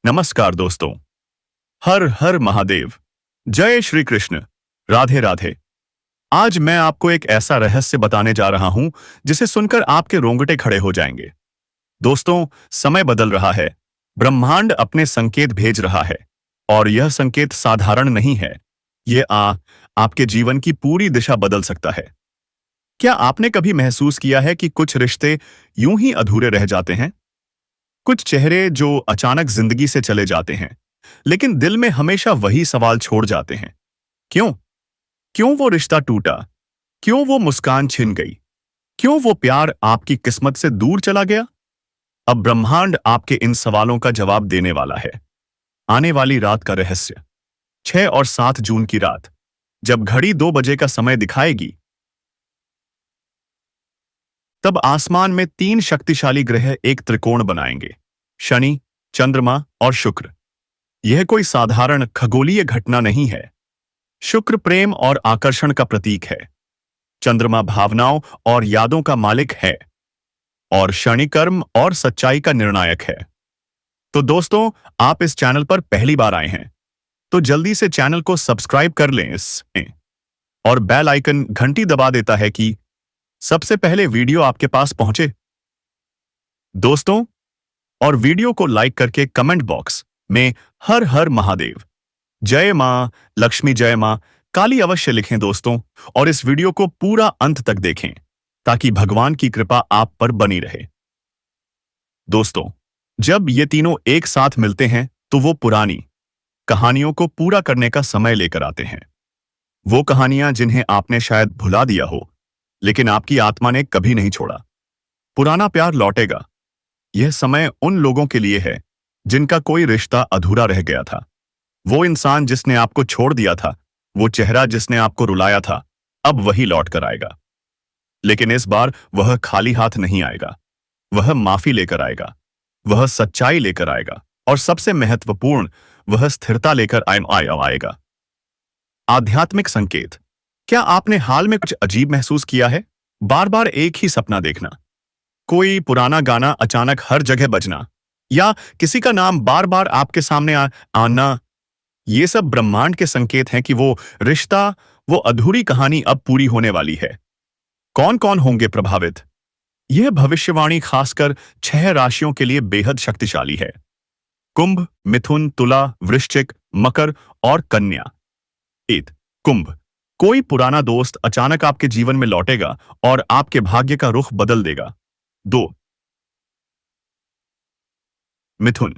नमस्कार दोस्तों। हर हर महादेव। जय श्री कृष्ण। राधे राधे। आज मैं आपको एक ऐसा रहस्य बताने जा रहा हूं जिसे सुनकर आपके रोंगटे खड़े हो जाएंगे। दोस्तों, समय बदल रहा है। ब्रह्मांड अपने संकेत भेज रहा है और यह संकेत साधारण नहीं है। आपके जीवन की पूरी दिशा बदल सकता है। क्या आपने कभी महसूस किया है कि कुछ रिश्ते यूं ही अधूरे रह जाते हैं? कुछ चेहरे जो अचानक जिंदगी से चले जाते हैं, लेकिन दिल में हमेशा वही सवाल छोड़ जाते हैं। क्यों? क्यों वो रिश्ता टूटा? क्यों वो मुस्कान छिन गई? क्यों वो प्यार आपकी किस्मत से दूर चला गया? अब ब्रह्मांड आपके इन सवालों का जवाब देने वाला है। आने वाली रात का रहस्य। 6 और 7 जून की रात, जब घड़ी 2 बजे का समय दिखाएगी, तब आसमान में 3 शक्तिशाली ग्रह एक त्रिकोण बनाएंगे। शनि, चंद्रमा और शुक्र। यह कोई साधारण खगोलीय घटना नहीं है। शुक्र प्रेम और आकर्षण का प्रतीक है। चंद्रमा भावनाओं और यादों का मालिक है और शनि कर्म और सच्चाई का निर्णायक है। तो दोस्तों, आप इस चैनल पर पहली बार आए हैं तो जल्दी से चैनल को सब्सक्राइब कर लें और बेल आइकन घंटी दबा देता है कि सबसे पहले वीडियो आपके पास पहुंचे। दोस्तों, और वीडियो को लाइक करके कमेंट बॉक्स में हर हर महादेव, जय मां लक्ष्मी, जय मां काली अवश्य लिखें दोस्तों, और इस वीडियो को पूरा अंत तक देखें ताकि भगवान की कृपा आप पर बनी रहे। दोस्तों, जब ये तीनों एक साथ मिलते हैं तो वो पुरानी कहानियों को पूरा करने का समय लेकर आते हैं। वो कहानियां जिन्हें आपने शायद भुला दिया हो, लेकिन आपकी आत्मा ने कभी नहीं छोड़ा। पुराना प्यार लौटेगा। यह समय उन लोगों के लिए है जिनका कोई रिश्ता अधूरा रह गया था। वो इंसान जिसने आपको छोड़ दिया था, वो चेहरा जिसने आपको रुलाया था, अब वही लौट कर आएगा। लेकिन इस बार वह खाली हाथ नहीं आएगा। वह माफी लेकर आएगा, वह सच्चाई लेकर आएगा, और सबसे महत्वपूर्ण, वह स्थिरता लेकर आएगा। आध्यात्मिक संकेत। क्या आपने हाल में कुछ अजीब महसूस किया है? बार बार एक ही सपना देखना, कोई पुराना गाना अचानक हर जगह बजना, या किसी का नाम बार बार आपके सामने आना। ये सब ब्रह्मांड के संकेत हैं कि वो रिश्ता, वो अधूरी कहानी अब पूरी होने वाली है। कौन कौन होंगे प्रभावित? यह भविष्यवाणी खासकर 6 राशियों के लिए बेहद शक्तिशाली है। कुंभ, मिथुन, तुला, वृश्चिक, मकर और कन्या। कुंभ। कोई पुराना दोस्त अचानक आपके जीवन में लौटेगा और आपके भाग्य का रुख बदल देगा। 2, मिथुन।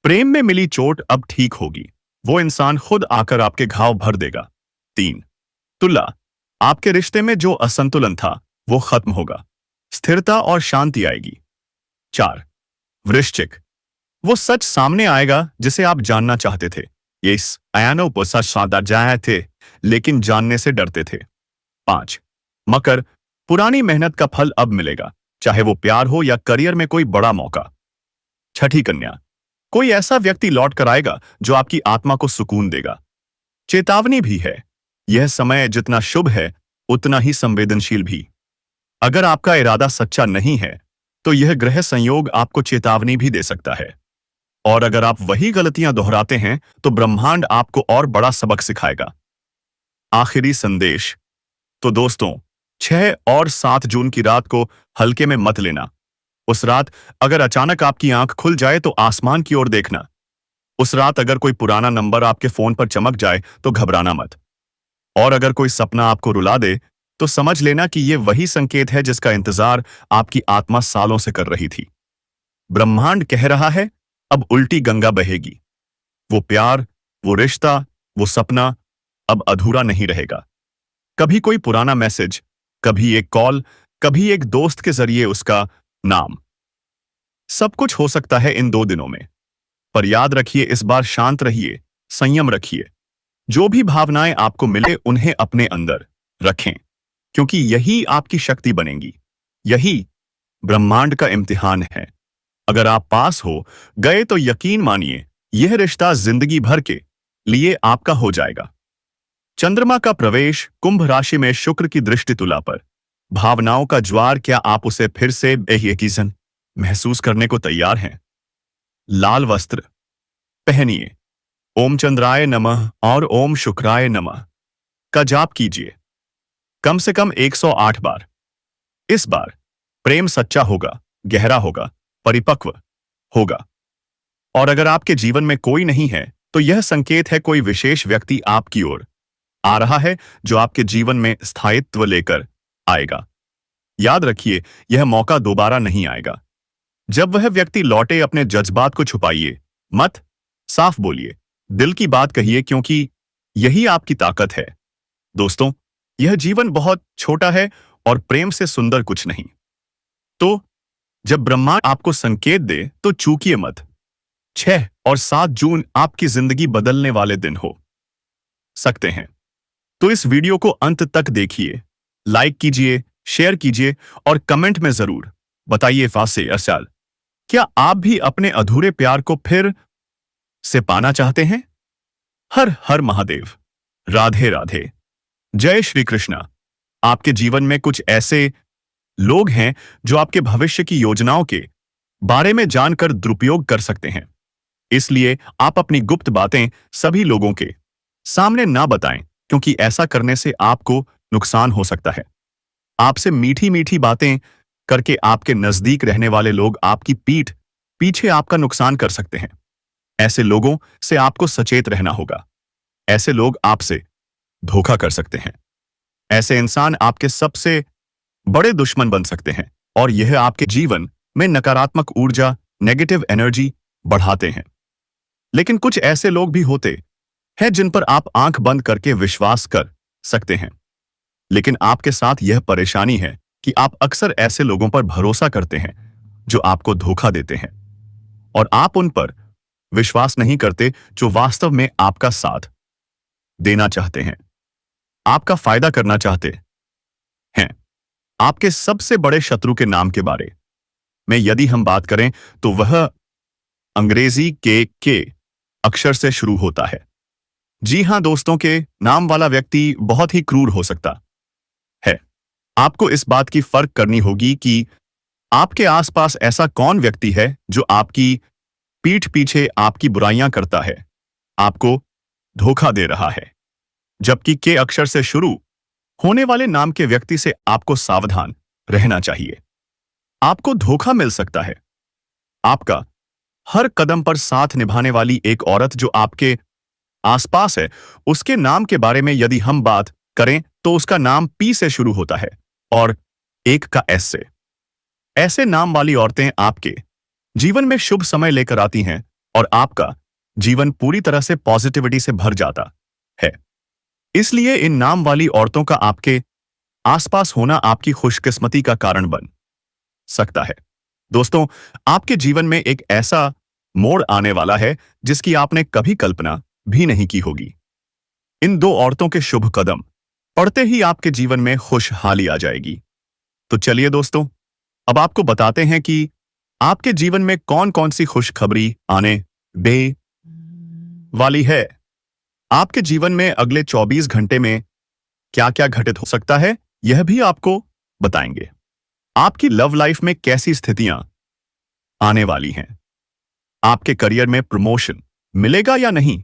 प्रेम में मिली चोट अब ठीक होगी। वो इंसान खुद आकर आपके घाव भर देगा। 3, तुला। आपके रिश्ते में जो असंतुलन था वो खत्म होगा। स्थिरता और शांति आएगी। 4, वृश्चिक। वो सच सामने आएगा जिसे आप जानना चाहते थे। यस, आयानो पोसा सादा जाए थे, लेकिन जानने से डरते थे। 5, मकर। पुरानी मेहनत का फल अब मिलेगा, चाहे वो प्यार हो या करियर में कोई बड़ा मौका। 6, कन्या। कोई ऐसा व्यक्ति लौट कर आएगा जो आपकी आत्मा को सुकून देगा। चेतावनी भी है, यह समय जितना शुभ है उतना ही संवेदनशील भी। अगर आपका इरादा सच्चा नहीं है तो यह ग्रह संयोग आपको चेतावनी भी दे सकता है, और अगर आप वही गलतियां दोहराते हैं तो ब्रह्मांड आपको और बड़ा सबक सिखाएगा। आखिरी संदेश। तो दोस्तों, 6 और 7 जून की रात को हल्के में मत लेना। उस रात अगर अचानक आपकी आंख खुल जाए तो आसमान की ओर देखना। उस रात अगर कोई पुराना नंबर आपके फोन पर चमक जाए तो घबराना मत। और अगर कोई सपना आपको रुला दे तो समझ लेना कि यह वही संकेत है जिसका इंतजार आपकी आत्मा सालों से कर रही थी। ब्रह्मांड कह रहा है, अब उल्टी गंगा बहेगी। वो प्यार, वो रिश्ता, वो सपना अब अधूरा नहीं रहेगा। कभी कोई पुराना मैसेज, कभी एक कॉल, कभी एक दोस्त के जरिए उसका नाम। सब कुछ हो सकता है इन 2 दिनों में, पर याद रखिए, इस बार शांत रहिए, संयम रखिए। जो भी भावनाएं आपको मिले उन्हें अपने अंदर रखें, क्योंकि यही आपकी शक्ति बनेंगी। यही ब्रह्मांड का इम्तिहान है। अगर आप पास हो गए तो यकीन मानिए, यह रिश्ता जिंदगी भर के लिए आपका हो जाएगा। चंद्रमा का प्रवेश, कुंभ राशि में शुक्र की दृष्टि तुला पर, भावनाओं का ज्वार। क्या आप उसे फिर से महसूस करने को तैयार हैं? लाल वस्त्र, पहनिए। ओम चंद्राय नमः और ओम शुक्राय नमः का जाप कीजिए कम से कम 108 बार। इस बार प्रेम सच्चा होगा, गहरा होगा, परिपक्व होगा। और अगर आपके जीवन में कोई नहीं है तो यह संकेत है कोई विशेष व्यक्ति आपकी ओर आ रहा है जो आपके जीवन में स्थायित्व लेकर आएगा। याद रखिए, यह मौका दोबारा नहीं आएगा। जब वह व्यक्ति लौटे अपने जज्बात को छुपाइए मत, साफ बोलिए, दिल की बात कहिए, क्योंकि यही आपकी ताकत है। दोस्तों, यह जीवन बहुत छोटा है और प्रेम से सुंदर कुछ नहीं। तो जब ब्रह्मांड आपको संकेत दे तो चूकिए मत। 6 और 7 जून आपकी जिंदगी बदलने वाले दिन हो सकते हैं। तो इस वीडियो को अंत तक देखिए, लाइक कीजिए, शेयर कीजिए और कमेंट में जरूर बताइए फासे अरसाल, क्या आप भी अपने अधूरे प्यार को फिर से पाना चाहते हैं? हर हर महादेव। राधे राधे। जय श्री कृष्णा। आपके जीवन में कुछ ऐसे लोग हैं जो आपके भविष्य की योजनाओं के बारे में जानकर दुरुपयोग कर सकते हैं। इसलिए आप अपनी गुप्त बातें सभी लोगों के सामने ना बताएं, क्योंकि ऐसा करने से आपको नुकसान हो सकता है। आपसे मीठी मीठी बातें करके आपके नजदीक रहने वाले लोग आपकी पीठ पीछे आपका नुकसान कर सकते हैं। ऐसे लोगों से आपको सचेत रहना होगा। ऐसे लोग आपसे धोखा कर सकते हैं। ऐसे इंसान आपके सबसे बड़े दुश्मन बन सकते हैं और यह आपके जीवन में नकारात्मक ऊर्जा, नेगेटिव एनर्जी बढ़ाते हैं। लेकिन कुछ ऐसे लोग भी होते हैं जिन पर आप आंख बंद करके विश्वास कर सकते हैं। लेकिन आपके साथ यह परेशानी है कि आप अक्सर ऐसे लोगों पर भरोसा करते हैं जो आपको धोखा देते हैं, और आप उन पर विश्वास नहीं करते जो वास्तव में आपका साथ देना चाहते हैं, आपका फायदा करना चाहते हैं। आपके सबसे बड़े शत्रु के नाम के बारे में यदि हम बात करें तो वह अंग्रेजी के अक्षर से शुरू होता है। जी हां दोस्तों, के नाम वाला व्यक्ति बहुत ही क्रूर हो सकता है। आपको इस बात की फर्क करनी होगी कि आपके आसपास ऐसा कौन व्यक्ति है जो आपकी पीठ पीछे आपकी बुराइयां करता है, आपको धोखा दे रहा है। जबकि के अक्षर से शुरू होने वाले नाम के व्यक्ति से आपको सावधान रहना चाहिए। आपको धोखा मिल सकता है। आपका हर कदम पर साथ निभाने वाली एक औरत जो आपके आसपास है, उसके नाम के बारे में यदि हम बात करें तो उसका नाम पी से शुरू होता है और एक का एस से। ऐसे नाम वाली औरतें आपके जीवन में शुभ समय लेकर आती हैं और आपका जीवन पूरी तरह से पॉजिटिविटी से भर जाता है। इसलिए इन नाम वाली औरतों का आपके आसपास होना आपकी खुशकिस्मती का कारण बन सकता है। दोस्तों, आपके जीवन में एक ऐसा मोड़ आने वाला है जिसकी आपने कभी कल्पना भी नहीं की होगी। इन दो औरतों के शुभ कदम पड़ते ही आपके जीवन में खुशहाली आ जाएगी। तो चलिए दोस्तों, अब आपको बताते हैं कि आपके जीवन में कौन कौन सी खुशखबरी आने दे वाली है। आपके जीवन में अगले 24 घंटे में क्या क्या घटित हो सकता है, यह भी आपको बताएंगे। आपकी लव लाइफ में कैसी स्थितियां आने वाली हैं, आपके करियर में प्रमोशन मिलेगा या नहीं,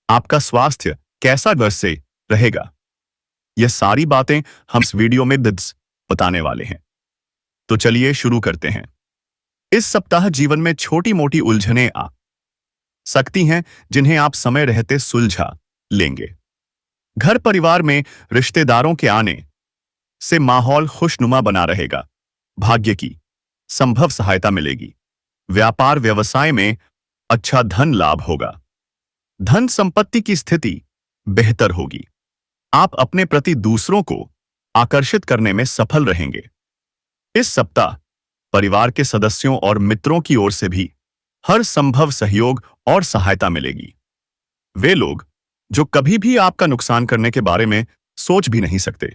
आपका स्वास्थ्य कैसा वर्ष से रहेगा, यह सारी बातें हम इस वीडियो में बताने वाले हैं। तो चलिए शुरू करते हैं। इस सप्ताह जीवन में छोटी मोटी उलझनें आ सकती हैं जिन्हें आप समय रहते सुलझा लेंगे। घर परिवार में रिश्तेदारों के आने से माहौल खुशनुमा बना रहेगा। भाग्य की संभव सहायता मिलेगी। व्यापार व्यवसाय में अच्छा धन लाभ होगा। धन संपत्ति की स्थिति बेहतर होगी। आप अपने प्रति दूसरों को आकर्षित करने में सफल रहेंगे। इस सप्ताह परिवार के सदस्यों और मित्रों की ओर से भी हर संभव सहयोग और सहायता मिलेगी। वे लोग जो कभी भी आपका नुकसान करने के बारे में सोच भी नहीं सकते,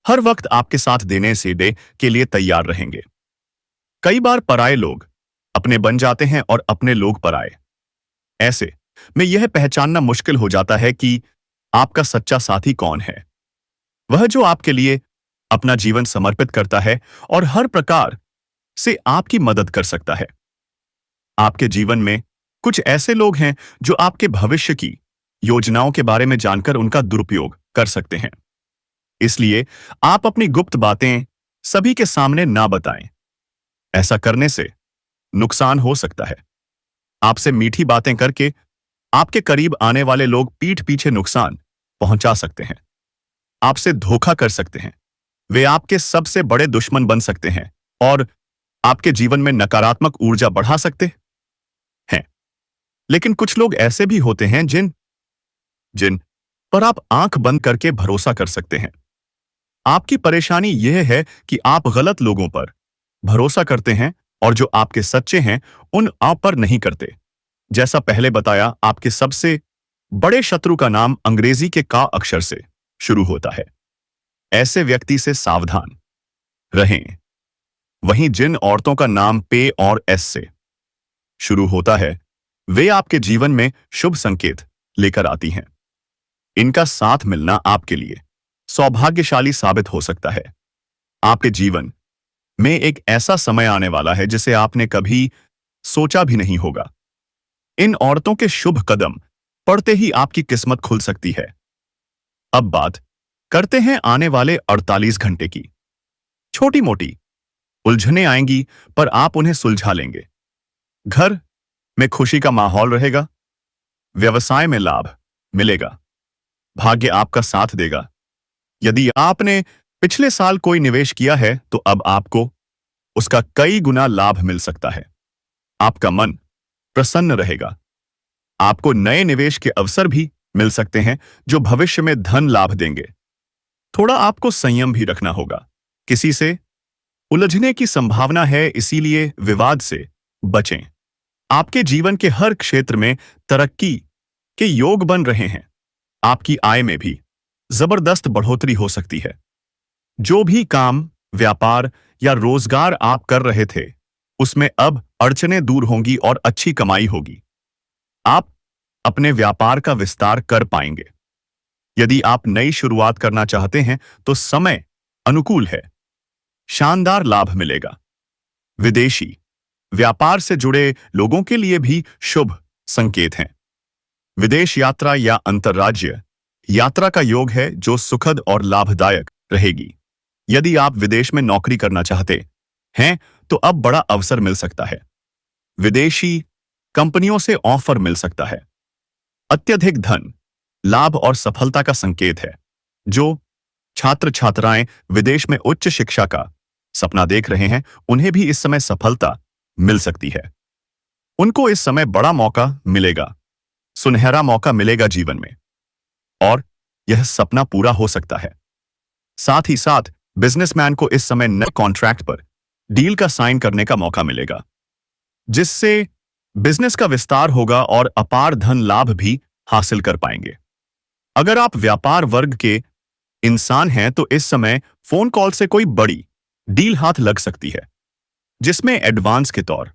हर वक्त आपके साथ देने से दे के लिए तैयार रहेंगे। कई बार पराये लोग अपने बन जाते हैं और अपने लोग पराये। ऐसे में यह पहचानना मुश्किल हो जाता है कि आपका सच्चा साथी कौन है। वह जो आपके लिए अपना जीवन समर्पित करता है और हर प्रकार से आपकी मदद कर सकता है। आपके जीवन में कुछ ऐसे लोग हैं जो आपके भविष्य की योजनाओं के बारे में जानकर उनका दुरुपयोग कर सकते हैं। इसलिए आप अपनी गुप्त बातें सभी के सामने ना बताएं। ऐसा करने से नुकसान हो सकता है। आपसे मीठी बातें करके आपके करीब आने वाले लोग पीठ पीछे नुकसान पहुंचा सकते हैं, आपसे धोखा कर सकते हैं। वे आपके सबसे बड़े दुश्मन बन सकते हैं और आपके जीवन में नकारात्मक ऊर्जा बढ़ा सकते हैं। लेकिन कुछ लोग ऐसे भी होते हैं जिन जिन पर आप आंख बंद करके भरोसा कर सकते हैं। आपकी परेशानी यह है कि आप गलत लोगों पर भरोसा करते हैं और जो आपके सच्चे हैं उन आप पर नहीं करते। जैसा पहले बताया, आपके सबसे बड़े शत्रु का नाम अंग्रेजी के का अक्षर से शुरू होता है। ऐसे व्यक्ति से सावधान रहें। वहीं जिन औरतों का नाम पे और एस से शुरू होता है, वे आपके जीवन में शुभ संकेत लेकर आती हैं। इनका साथ मिलना आपके लिए सौभाग्यशाली साबित हो सकता है। आपके जीवन में एक ऐसा समय आने वाला है जिसे आपने कभी सोचा भी नहीं होगा। इन औरतों के शुभ कदम पड़ते ही आपकी किस्मत खुल सकती है। अब बात करते हैं आने वाले 48 घंटे की। छोटी मोटी उलझनें आएंगी पर आप उन्हें सुलझा लेंगे। घर में खुशी का माहौल रहेगा। व्यवसाय में लाभ मिलेगा। भाग्य आपका साथ देगा। यदि आपने पिछले साल कोई निवेश किया है तो अब आपको उसका कई गुना लाभ मिल सकता है। आपका मन प्रसन्न रहेगा। आपको नए निवेश के अवसर भी मिल सकते हैं जो भविष्य में धन लाभ देंगे। थोड़ा आपको संयम भी रखना होगा। किसी से उलझने की संभावना है, इसीलिए विवाद से बचें। आपके जीवन के हर क्षेत्र में तरक्की के योग बन रहे हैं। आपकी आय में भी जबरदस्त बढ़ोतरी हो सकती है। जो भी काम, व्यापार या रोजगार आप कर रहे थे, उसमें अब अड़चनें दूर होंगी और अच्छी कमाई होगी। आप अपने व्यापार का विस्तार कर पाएंगे। यदि आप नई शुरुआत करना चाहते हैं तो समय अनुकूल है। शानदार लाभ मिलेगा। विदेशी व्यापार से जुड़े लोगों के लिए भी शुभ संकेत हैं। विदेश यात्रा या अंतर्राज्यीय यात्रा का योग है जो सुखद और लाभदायक रहेगी। यदि आप विदेश में नौकरी करना चाहते हैं तो अब बड़ा अवसर मिल सकता है। विदेशी कंपनियों से ऑफर मिल सकता है। अत्यधिक धन लाभ और सफलता का संकेत है। जो छात्र छात्राएं विदेश में उच्च शिक्षा का सपना देख रहे हैं, उन्हें भी इस समय सफलता मिल सकती है। उनको इस समय बड़ा मौका मिलेगा। सुनहरा मौका मिलेगा जीवन में और यह सपना पूरा हो सकता है। साथ ही साथ बिजनेसमैन को इस समय नए कॉन्ट्रैक्ट पर डील का साइन करने का मौका मिलेगा, जिससे बिजनेस का विस्तार होगा और अपार धन लाभ भी हासिल कर पाएंगे। अगर आप व्यापार वर्ग के इंसान हैं तो इस समय फोन कॉल से कोई बड़ी डील हाथ लग सकती है, जिसमें एडवांस के तौर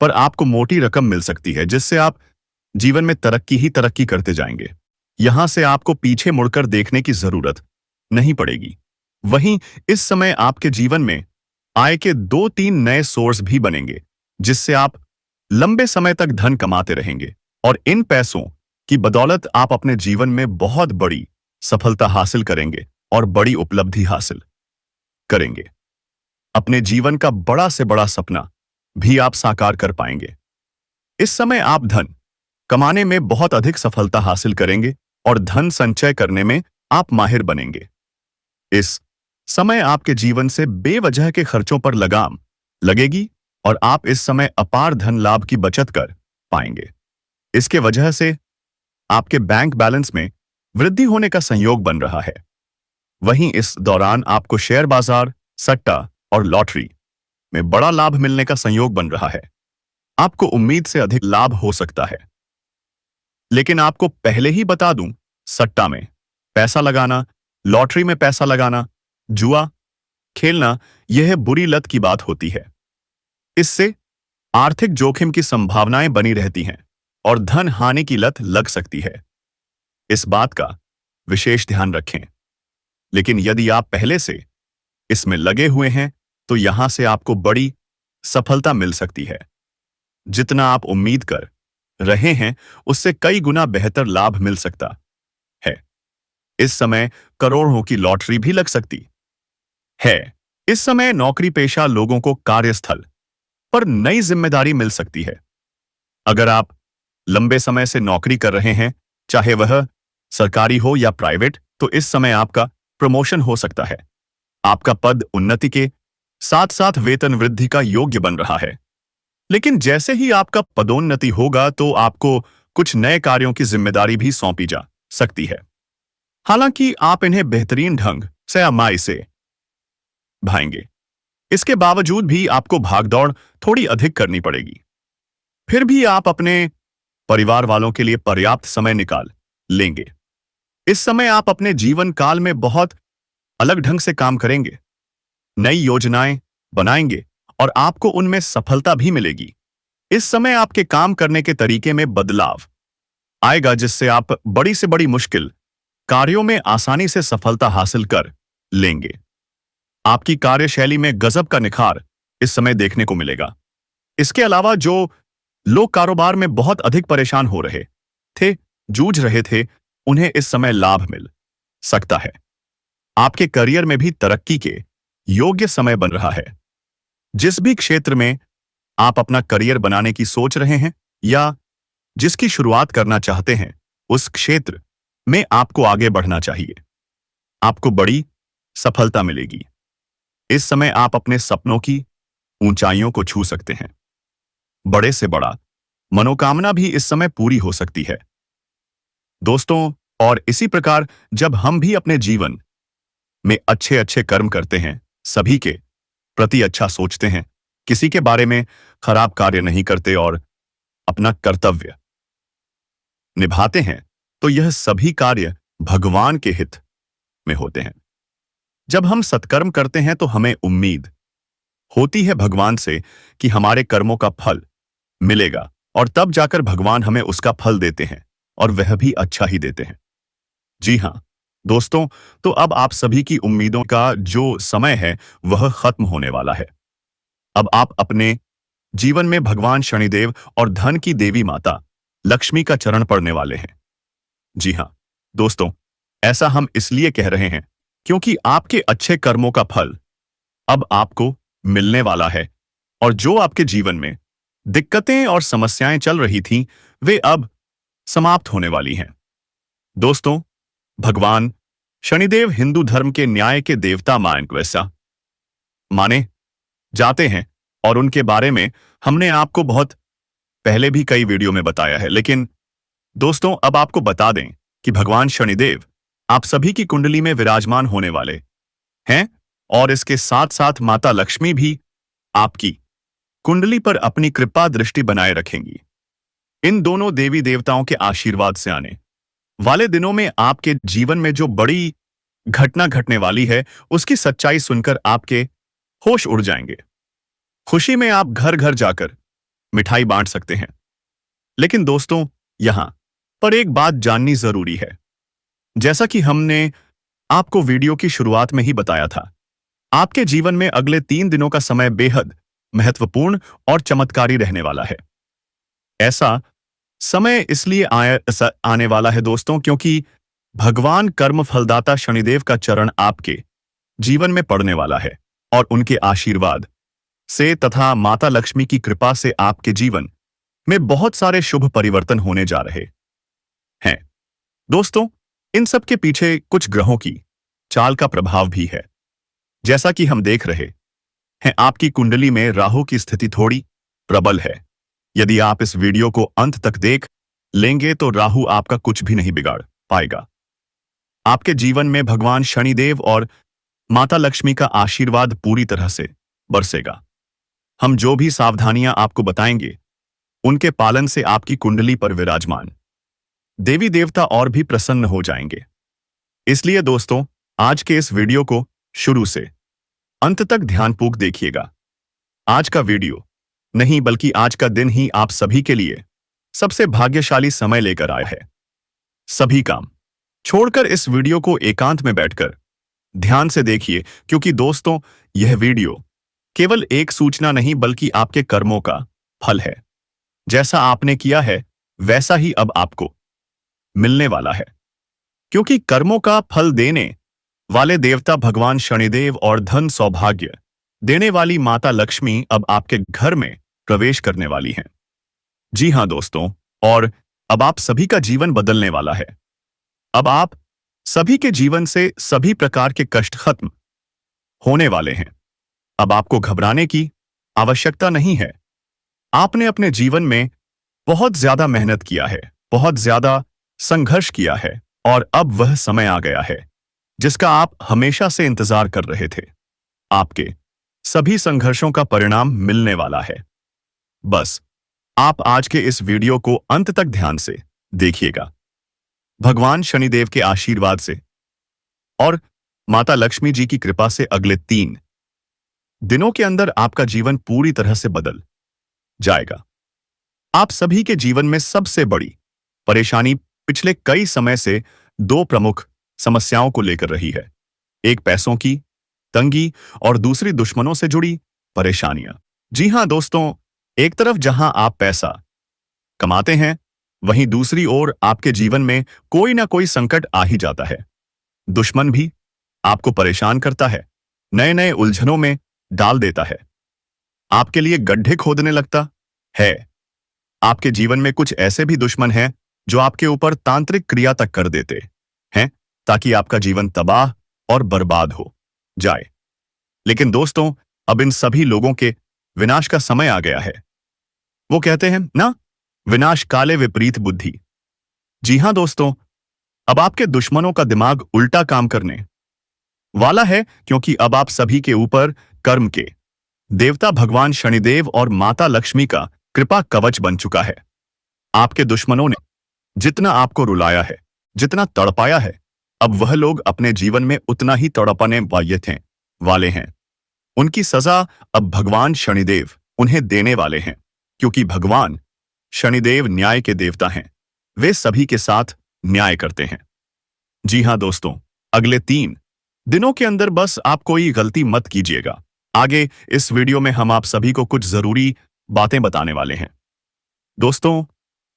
पर आपको मोटी रकम मिल सकती है, जिससे आप जीवन में तरक्की ही तरक्की करते जाएंगे। यहां से आपको पीछे मुड़कर देखने की जरूरत नहीं पड़ेगी। वहीं इस समय आपके जीवन में आय के 2-3 नए सोर्स भी बनेंगे, जिससे आप लंबे समय तक धन कमाते रहेंगे और इन पैसों की बदौलत आप अपने जीवन में बहुत बड़ी सफलता हासिल करेंगे और बड़ी उपलब्धि हासिल करेंगे। अपने जीवन का बड़ा से बड़ा सपना भी आप साकार कर पाएंगे। इस समय आप धन कमाने में बहुत अधिक सफलता हासिल करेंगे और धन संचय करने में आप माहिर बनेंगे। इस समय आपके जीवन से बेवजह के खर्चों पर लगाम लगेगी और आप इस समय अपार धन लाभ की बचत कर पाएंगे। इसके वजह से आपके बैंक बैलेंस में वृद्धि होने का संयोग बन रहा है। वहीं इस दौरान आपको शेयर बाजार, सट्टा और लॉटरी में बड़ा लाभ मिलने का संयोग बन रहा है। आपको उम्मीद से अधिक लाभ हो सकता है। लेकिन आपको पहले ही बता दूं, सट्टा में पैसा लगाना, लॉटरी में पैसा लगाना, जुआ खेलना, यह बुरी लत की बात होती है। इससे आर्थिक जोखिम की संभावनाएं बनी रहती हैं और धन हानि की लत लग सकती है। इस बात का विशेष ध्यान रखें। लेकिन यदि आप पहले से इसमें लगे हुए हैं तो यहां से आपको बड़ी सफलता मिल सकती है। जितना आप उम्मीद कर रहे हैं उससे कई गुना बेहतर लाभ मिल सकता है। इस समय करोड़ों की लॉटरी भी लग सकती है। इस समय नौकरी पेशा लोगों को कार्यस्थल पर नई जिम्मेदारी मिल सकती है। अगर आप लंबे समय से नौकरी कर रहे हैं, चाहे वह सरकारी हो या प्राइवेट, तो इस समय आपका प्रमोशन हो सकता है। आपका पद उन्नति के साथ साथ वेतन वृद्धि का योग्य बन रहा है। लेकिन जैसे ही आपका पदोन्नति होगा तो आपको कुछ नए कार्यों की जिम्मेदारी भी सौंपी जा सकती है। हालांकि आप इन्हें बेहतरीन ढंग से अमाई से भाएंगे। इसके बावजूद भी आपको भागदौड़ थोड़ी अधिक करनी पड़ेगी। फिर भी आप अपने परिवार वालों के लिए पर्याप्त समय निकाल लेंगे। इस समय आप अपने जीवन काल में बहुत अलग ढंग से काम करेंगे, नई योजनाएं बनाएंगे और आपको उनमें सफलता भी मिलेगी। इस समय आपके काम करने के तरीके में बदलाव आएगा, जिससे आप बड़ी से बड़ी मुश्किल कार्यों में आसानी से सफलता हासिल कर लेंगे। आपकी कार्यशैली में गजब का निखार इस समय देखने को मिलेगा। इसके अलावा जो लोग कारोबार में बहुत अधिक परेशान हो रहे थे, जूझ रहे थे, उन्हें इस समय लाभ मिल सकता है। आपके करियर में भी तरक्की के योग्य समय बन रहा है। जिस भी क्षेत्र में आप अपना करियर बनाने की सोच रहे हैं या जिसकी शुरुआत करना चाहते हैं, उस क्षेत्र में आपको आगे बढ़ना चाहिए। आपको बड़ी सफलता मिलेगी। इस समय आप अपने सपनों की ऊंचाइयों को छू सकते हैं। बड़े से बड़ा मनोकामना भी इस समय पूरी हो सकती है दोस्तों। और इसी प्रकार जब हम भी अपने जीवन में अच्छे अच्छे कर्म करते हैं, सभी के प्रति अच्छा सोचते हैं, किसी के बारे में खराब कार्य नहीं करते और अपना कर्तव्य निभाते हैं, तो यह सभी कार्य भगवान के हित में होते हैं। जब हम सत्कर्म करते हैं तो हमें उम्मीद होती है भगवान से कि हमारे कर्मों का फल मिलेगा, और तब जाकर भगवान हमें उसका फल देते हैं, और वह भी अच्छा ही देते हैं। जी हां दोस्तों, तो अब आप सभी की उम्मीदों का जो समय है वह खत्म होने वाला है। अब आप अपने जीवन में भगवान शनिदेव और धन की देवी माता लक्ष्मी का चरण पड़ने वाले हैं। जी हां दोस्तों, ऐसा हम इसलिए कह रहे हैं क्योंकि आपके अच्छे कर्मों का फल अब आपको मिलने वाला है, और जो आपके जीवन में दिक्कतें और समस्याएं चल रही थीं, वे अब समाप्त होने वाली हैं। दोस्तों, भगवान शनिदेव हिंदू धर्म के न्याय के देवता माने जाते हैं, और उनके बारे में हमने आपको बहुत पहले भी कई वीडियो में बताया है। लेकिन दोस्तों, अब आपको बता दें कि भगवान शनिदेव आप सभी की कुंडली में विराजमान होने वाले हैं, और इसके साथ साथ माता लक्ष्मी भी आपकी कुंडली पर अपनी कृपा दृष्टि बनाए रखेंगी। इन दोनों देवी देवताओं के आशीर्वाद से आने वाले दिनों में आपके जीवन में जो बड़ी घटना घटने वाली है, उसकी सच्चाई सुनकर आपके होश उड़ जाएंगे। खुशी में आप घर घर जाकर मिठाई बांट सकते हैं। लेकिन दोस्तों, यहां पर एक बात जाननी जरूरी है। जैसा कि हमने आपको वीडियो की शुरुआत में ही बताया था, आपके जीवन में अगले 3 दिनों का समय बेहद महत्वपूर्ण और चमत्कारी रहने वाला है। ऐसा समय इसलिए आने वाला है दोस्तों, क्योंकि भगवान कर्म फलदाता शनिदेव का चरण आपके जीवन में पड़ने वाला है, और उनके आशीर्वाद से तथा माता लक्ष्मी की कृपा से आपके जीवन में बहुत सारे शुभ परिवर्तन होने जा रहे हैं। दोस्तों, इन सब के पीछे कुछ ग्रहों की चाल का प्रभाव भी है। जैसा कि हम देख रहे हैं, आपकी कुंडली में राहु की स्थिति थोड़ी प्रबल है। यदि आप इस वीडियो को अंत तक देख लेंगे तो राहु आपका कुछ भी नहीं बिगाड़ पाएगा। आपके जीवन में भगवान शनिदेव और माता लक्ष्मी का आशीर्वाद पूरी तरह से बरसेगा। हम जो भी सावधानियां आपको बताएंगे, उनके पालन से आपकी कुंडली पर विराजमान देवी देवता और भी प्रसन्न हो जाएंगे। इसलिए दोस्तों, आज के इस वीडियो को शुरू से अंत तक ध्यानपूर्वक देखिएगा। आज का वीडियो नहीं बल्कि आज का दिन ही आप सभी के लिए सबसे भाग्यशाली समय लेकर आया है। सभी काम छोड़कर इस वीडियो को एकांत में बैठकर ध्यान से देखिए, क्योंकि दोस्तों, यह वीडियो केवल एक सूचना नहीं बल्कि आपके कर्मों का फल है। जैसा आपने किया है, वैसा ही अब आपको मिलने वाला है, क्योंकि कर्मों का फल देने वाले देवता भगवान शनिदेव और धन सौभाग्य देने वाली माता लक्ष्मी अब आपके घर में प्रवेश करने वाली हैं। जी हां दोस्तों, और अब आप सभी का जीवन बदलने वाला है। अब आप सभी के जीवन से सभी प्रकार के कष्ट खत्म होने वाले हैं। अब आपको घबराने की आवश्यकता नहीं है। आपने अपने जीवन में बहुत ज्यादा मेहनत किया है, बहुत ज्यादा संघर्ष किया है, और अब वह समय आ गया है जिसका आप हमेशा से इंतजार कर रहे थे। आपके सभी संघर्षों का परिणाम मिलने वाला है। बस आप आज के इस वीडियो को अंत तक ध्यान से देखिएगा। भगवान शनिदेव के आशीर्वाद से और माता लक्ष्मी जी की कृपा से अगले 3 दिनों के अंदर आपका जीवन पूरी तरह से बदल जाएगा। आप सभी के जीवन में सबसे बड़ी परेशानी पिछले कई समय से 2 प्रमुख समस्याओं को लेकर रही है। एक पैसों की तंगी और दूसरी दुश्मनों से जुड़ी परेशानियां। जी हां दोस्तों, एक तरफ जहां आप पैसा कमाते हैं, वहीं दूसरी ओर आपके जीवन में कोई ना कोई संकट आ ही जाता है। दुश्मन भी आपको परेशान करता है, नए नए उलझनों में डाल देता है, आपके लिए गड्ढे खोदने लगता है। आपके जीवन में कुछ ऐसे भी दुश्मन हैं जो आपके ऊपर तांत्रिक क्रिया तक कर देते हैं ताकि आपका जीवन तबाह और बर्बाद हो जाए। लेकिन दोस्तों, अब इन सभी लोगों के विनाश का समय आ गया है। वो कहते हैं ना, विनाश काले विपरीत बुद्धि। जी हां दोस्तों, अब आपके दुश्मनों का दिमाग उल्टा काम करने वाला है, क्योंकि अब आप सभी के ऊपर कर्म के देवता भगवान शनिदेव और माता लक्ष्मी का कृपा कवच बन चुका है। आपके दुश्मनों ने जितना आपको रुलाया है, जितना तड़पाया है, अब वह लोग अपने जीवन में उतना ही तड़पने वाले हैं। उनकी सजा अब भगवान शनिदेव उन्हें देने वाले हैं, क्योंकि भगवान शनिदेव न्याय के देवता हैं। वे सभी के साथ न्याय करते हैं। जी हां दोस्तों, अगले 3 दिनों के अंदर बस आप कोई गलती मत कीजिएगा। आगे इस वीडियो में हम आप सभी को कुछ जरूरी बातें बताने वाले हैं। दोस्तों,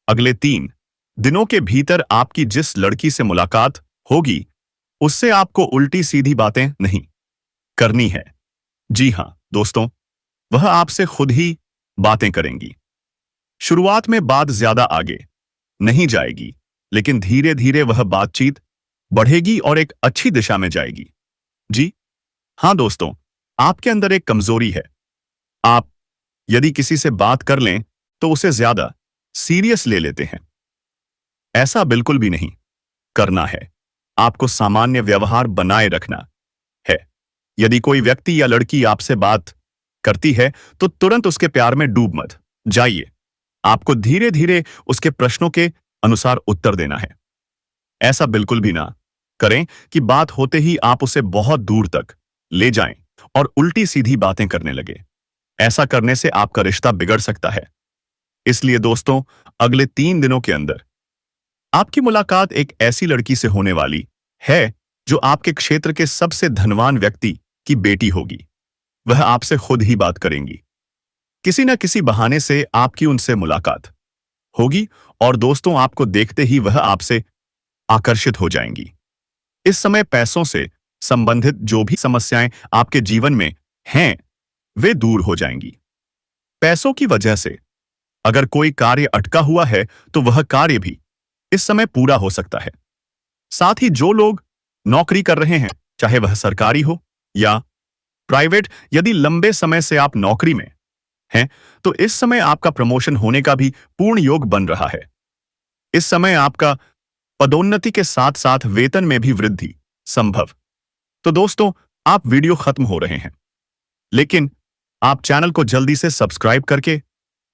अगले 3 दिनों के भीतर आपकी जिस लड़की से मुलाकात होगी, उससे आपको उल्टी सीधी बातें नहीं करनी है। जी हां दोस्तों, वह आपसे खुद ही बातें करेंगी। शुरुआत में बात ज्यादा आगे नहीं जाएगी, लेकिन धीरे धीरे वह बातचीत बढ़ेगी और एक अच्छी दिशा में जाएगी। जी हां दोस्तों, आपके अंदर एक कमजोरी है। आप यदि किसी से बात कर लें तो उसे ज्यादा सीरियस ले लेते हैं। ऐसा बिल्कुल भी नहीं करना है। आपको सामान्य व्यवहार बनाए रखना है। यदि कोई व्यक्ति या लड़की आपसे बात करती है तो तुरंत उसके प्यार में डूब मत जाइए। आपको धीरे धीरे उसके प्रश्नों के अनुसार उत्तर देना है। ऐसा बिल्कुल भी ना करें कि बात होते ही आप उसे बहुत दूर तक ले जाएं और उल्टी सीधी बातें करने लगे। ऐसा करने से आपका रिश्ता बिगड़ सकता है। इसलिए दोस्तों, अगले 3 दिनों के अंदर आपकी मुलाकात एक ऐसी लड़की से होने वाली है जो आपके क्षेत्र के सबसे धनवान व्यक्ति की बेटी होगी। वह आपसे खुद ही बात करेंगी। किसी न किसी बहाने से आपकी उनसे मुलाकात होगी और दोस्तों, आपको देखते ही वह आपसे आकर्षित हो जाएंगी। इस समय पैसों से संबंधित जो भी समस्याएं आपके जीवन में हैं, वे दूर हो जाएंगी। पैसों की वजह से अगर कोई कार्य अटका हुआ है तो वह कार्य भी इस समय पूरा हो सकता है। साथ ही जो लोग नौकरी कर रहे हैं, चाहे वह सरकारी हो या प्राइवेट, यदि लंबे समय से आप नौकरी में हैं तो इस समय आपका प्रमोशन होने का भी पूर्ण योग बन रहा है। इस समय आपका पदोन्नति के साथ साथ वेतन में भी वृद्धि संभव। तो दोस्तों, आप वीडियो खत्म हो रहे हैं, लेकिन आप चैनल को जल्दी से सब्सक्राइब करके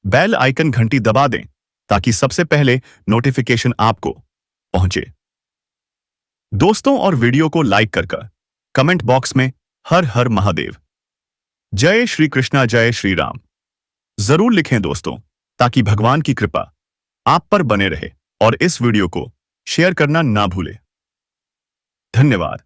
बेल आइकन घंटी दबा दें ताकि सबसे पहले नोटिफिकेशन आपको पहुंचे। दोस्तों, और वीडियो को लाइक कर कमेंट बॉक्स में हर हर महादेव, जय श्री कृष्णा, जय श्री राम जरूर लिखें दोस्तों, ताकि भगवान की कृपा आप पर बने रहे। और इस वीडियो को शेयर करना ना भूलें। धन्यवाद।